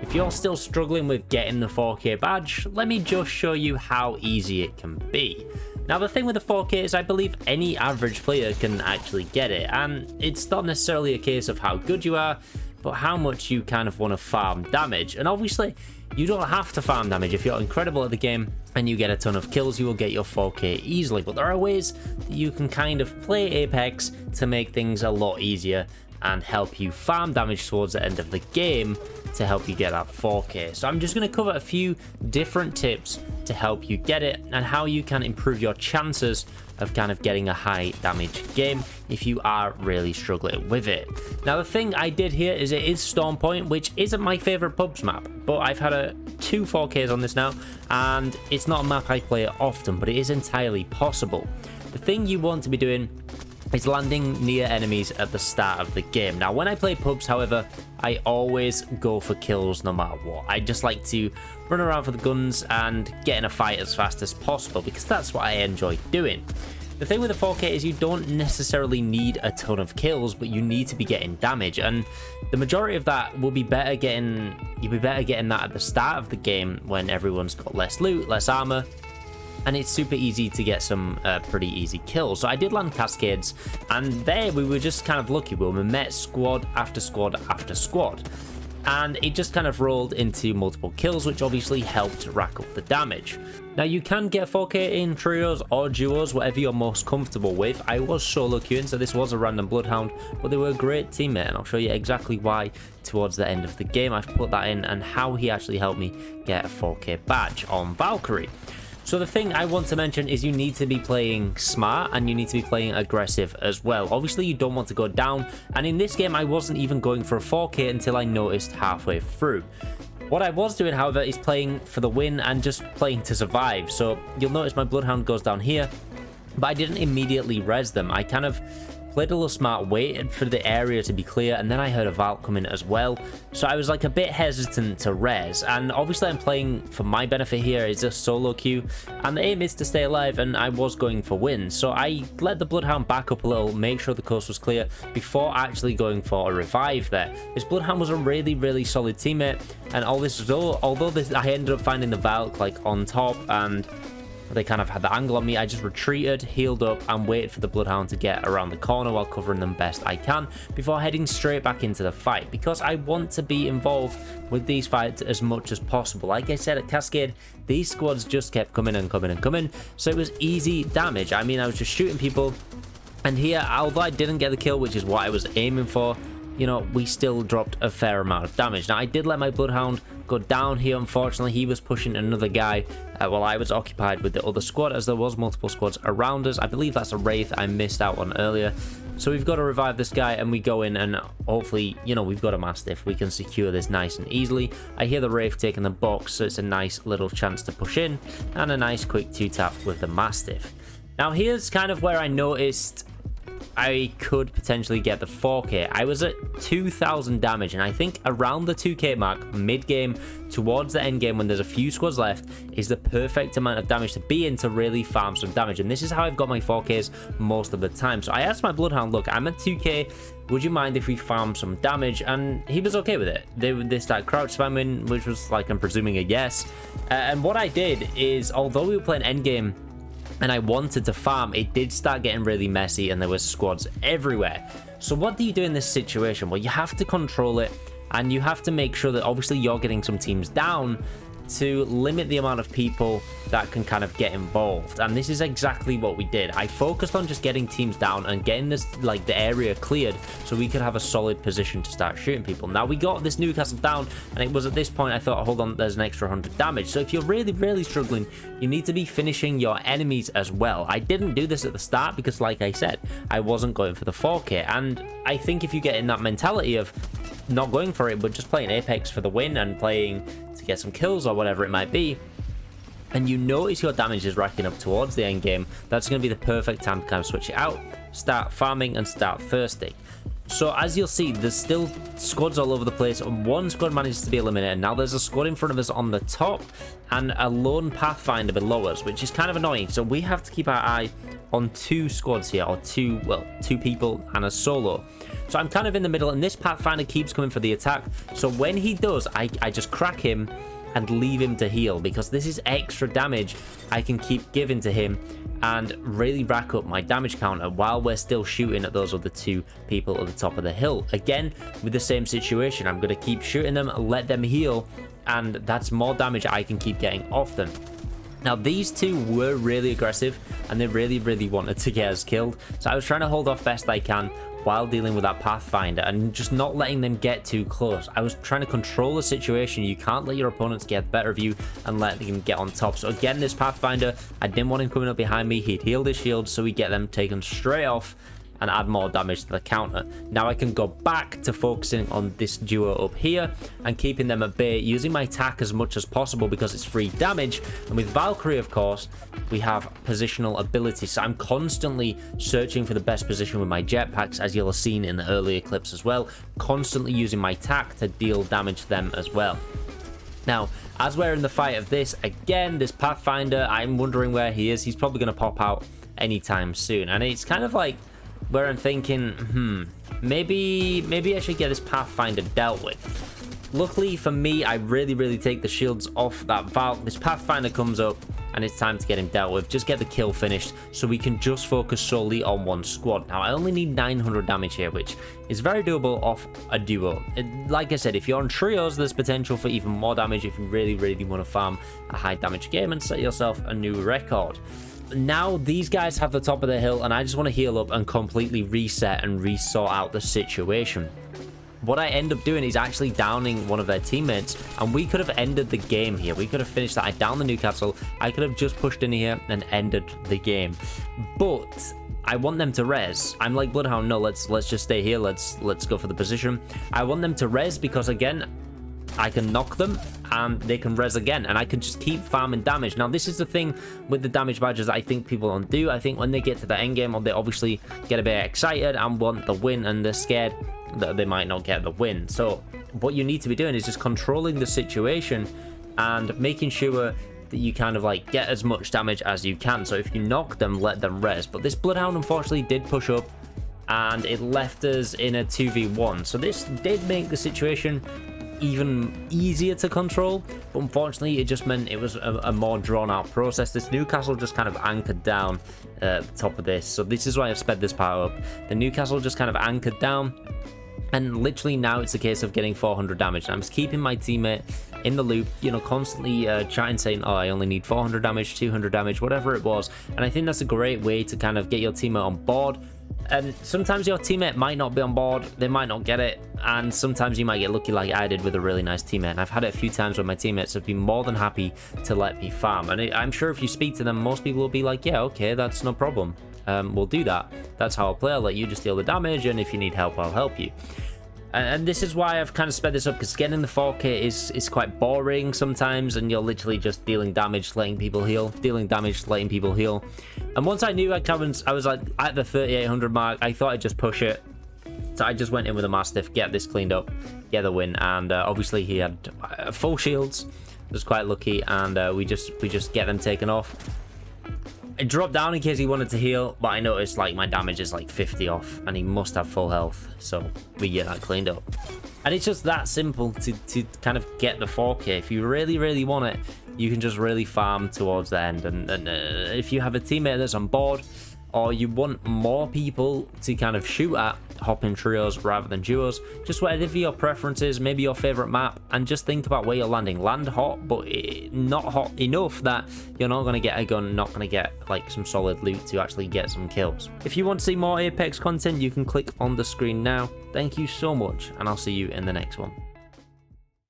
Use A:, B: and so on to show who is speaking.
A: If you're still struggling with getting the 4K badge, let me just show you how easy it can be. Now the thing with the 4K is I believe any average player can actually get it, and it's not necessarily a case of how good you are, but how much you kind of want to farm damage. And obviously you don't have to farm damage. If you're incredible at the game and you get a ton of kills, you will get your 4K easily, but there are ways that you can kind of play Apex to make things a lot easier and help you farm damage towards the end of the game to help you get that 4K. So I'm just going to cover a few different tips to help you get it and how you can improve your chances of kind of getting a high damage game if you are really struggling with it. Now the thing I did here is it is Storm Point, which isn't my favorite pubs map, but I've had two 4Ks on this now, and it's not a map I play often, but it is entirely possible. The thing you want to be doing is landing near enemies at the start of the game. Now when I play pubs, however, I always go for kills no matter what. I just like to run around for the guns and get in a fight as fast as possible because that's what I enjoy doing. The thing with the 4K is you don't necessarily need a ton of kills, but you need to be getting damage, and the majority of that will be better getting, you'll be better getting that at the start of the game when everyone's got less loot, less armor, and it's super easy to get some pretty easy kills. So I did land Cascades, and there we were just kind of lucky. We met squad after squad after squad, and it just kind of rolled into multiple kills, which obviously helped rack up the damage. Now you can get 4K in trios or duos, whatever you're most comfortable with. I was solo queuing, so this was a random Bloodhound, but they were a great teammate, and I'll show you exactly why towards the end of the game. I've put that in and how he actually helped me get a 4K badge on Valkyrie. So the thing I want to mention is you need to be playing smart and you need to be playing aggressive as well. Obviously you don't want to go down, and in this game I wasn't even going for a 4K until I noticed halfway through. What I was doing, however, is playing for the win and just playing to survive. So you'll notice my Bloodhound goes down here, but I didn't immediately res them. I kind of played a little smart, waited for the area to be clear, and then I heard a Valk come in as well. So I was like a bit hesitant to res, and obviously I'm playing for my benefit here. It's a solo queue, and the aim is to stay alive, and I was going for wins. So I let the Bloodhound back up a little, make sure the coast was clear before actually going for a revive there. This Bloodhound was a really solid teammate, and all this although I ended up finding the Valk like on top, and they kind of had the angle on me, I just retreated, healed up, and waited for the Bloodhound to get around the corner while covering them best I can before heading straight back into the fight, because I want to be involved with these fights as much as possible. Like I said, at Cascade, these squads just kept coming and coming and coming, so it was easy damage. I mean, I was just shooting people, and here, although I didn't get the kill, which is what I was aiming for, you know, we still dropped a fair amount of damage. Now, I did let my Bloodhound go down here. Unfortunately, he was pushing another guy while I was occupied with the other squad, as there was multiple squads around us. I believe that's a Wraith I missed out on earlier. So we've got to revive this guy, and we go in, and hopefully, you know, we've got a Mastiff. We can secure this nice and easily. I hear the Wraith taking the box, so it's a nice little chance to push in, and a nice quick 2-tap with the Mastiff. Now, here's kind of where I noticed I could potentially get the 4K. I was at 2,000 damage, and I think around the 2K mark, mid-game, towards the end game when there's a few squads left, is the perfect amount of damage to be in to really farm some damage. And this is how I've got my 4Ks most of the time. So I asked my Bloodhound, look, I'm at 2K, would you mind if we farm some damage? And he was okay with it. They started crouch spamming, which was like, I'm presuming, a yes. And what I did is, although we were playing endgame, and I wanted to farm, it did start getting really messy and there was squads everywhere. So what do you do in this situation? Well, you have to control it, and you have to make sure that obviously you're getting some teams down to limit the amount of people that can kind of get involved. And this is exactly what we did. I focused on just getting teams down and getting this, like, the area cleared so we could have a solid position to start shooting people. Now, we got this Newcastle down, and it was at this point I thought, hold on, there's an extra 100 damage. So if you're really struggling, you need to be finishing your enemies as well. I didn't do this at the start because, like I said, I wasn't going for the 4K, and I think if you get in that mentality of not going for it but just playing Apex for the win and playing to get some kills or whatever it might be, and you notice your damage is racking up towards the end game, that's going to be the perfect time to kind of switch it out, start farming and start thirsting. So as you'll see, there's still squads all over the place. One squad manages to be eliminated. Now there's a squad in front of us on the top and a lone pathfinder below us, which is kind of annoying. So we have to keep our eye on 2 squads here, or 2 people and a solo. So I'm kind of in the middle, and this pathfinder keeps coming for the attack. So when he does, I just crack him and leave him to heal, because this is extra damage I can keep giving to him and really rack up my damage counter while we're still shooting at those other 2 people at the top of the hill. Again, with the same situation, I'm going to keep shooting them, let them heal, and that's more damage I can keep getting off them. Now, these 2 were really aggressive, and they really wanted to get us killed, so I was trying to hold off best I can while dealing with that pathfinder and just not letting them get too close. I was trying to control the situation. You can't let your opponents get the better of you and let them get on top. So again, this pathfinder, I didn't want him coming up behind me. He'd healed his shield, so we get them taken straight off and add more damage to the counter. Now I can go back to focusing on this duo up here and keeping them at bay, using my attack as much as possible because it's free damage. And with Valkyrie, of course, we have positional ability, so I'm constantly searching for the best position with my jetpacks, as you'll have seen in the earlier clips as well, constantly using my attack to deal damage to them as well. Now, as we're in the fight of this, again, this pathfinder, I'm wondering where he is. He's probably going to pop out anytime soon, and it's kind of like where I'm thinking, maybe I should get this pathfinder dealt with. Luckily for me, I really take the shields off that Valk. This pathfinder comes up and it's time to get him dealt with. Just get the kill finished so we can just focus solely on one squad. Now, I only need 900 damage here, which is very doable off a duo. Like I said, if you're on trios, there's potential for even more damage if you really want to farm a high damage game and set yourself a new record. Now these guys have the top of the hill, and I just want to heal up and completely reset and resort out the situation. What I end up doing is actually downing one of their teammates, and we could have ended the game here. We could have finished that. I downed the Newcastle. I could have just pushed in here and ended the game, but I want them to res. I'm like, Bloodhound, no, let's just stay here. Let's go for the position. I want them to res because, again, I can knock them and they can res again, and I can just keep farming damage. Now, this is the thing with the damage badges I think people don't do. I think when they get to the end game, or they obviously get a bit excited and want the win, and they're scared that they might not get the win. So what you need to be doing is just controlling the situation and making sure that you kind of like get as much damage as you can. So if you knock them, let them res. But this Bloodhound unfortunately did push up, and it left us in a 2v1. So this did make the situation even easier to control, but unfortunately it just meant it was a more drawn out process. This Newcastle just kind of anchored down at the top of this, so this is why I've sped this part up. The Newcastle just kind of anchored down, and literally now it's a case of getting 400 damage. And I'm just keeping my teammate in the loop, you know, constantly chatting, saying, oh, I only need 400 damage, 200 damage, whatever it was. And I think that's a great way to kind of get your teammate on board. And sometimes your teammate might not be on board, they might not get it, and sometimes you might get lucky like I did with a really nice teammate. And I've had it a few times where my teammates have been more than happy to let me farm, and I'm sure if you speak to them, most people will be like, yeah, okay, that's no problem, we'll do that. That's how I'll play. I'll let you just deal the damage, and if you need help, I'll help you. And this is why I've kind of sped this up, because getting the 4K is quite boring sometimes, and you're literally just dealing damage, letting people heal, dealing damage, letting people heal. And once I knew I was like at the 3800 mark, I thought I'd just push it. So I just went in with a Mastiff, get this cleaned up, get the win. And obviously he had full shields, was quite lucky, and we just get them taken off. I dropped down in case he wanted to heal, but I noticed like my damage is like 50 off, and he must have full health, so we get that cleaned up. And it's just that simple to kind of get the 4K. If you really want it, you can just really farm towards the end. And if you have a teammate that's on board, or you want more people to kind of shoot at, hop in trios rather than duos, just whatever your preference is, maybe your favorite map, and just think about where you're landing. Land hot, but not hot enough that you're not going to get a gun, not going to get like some solid loot to actually get some kills. If you want to see more Apex content, you can click on the screen now. Thank you so much, and I'll see you in the next one.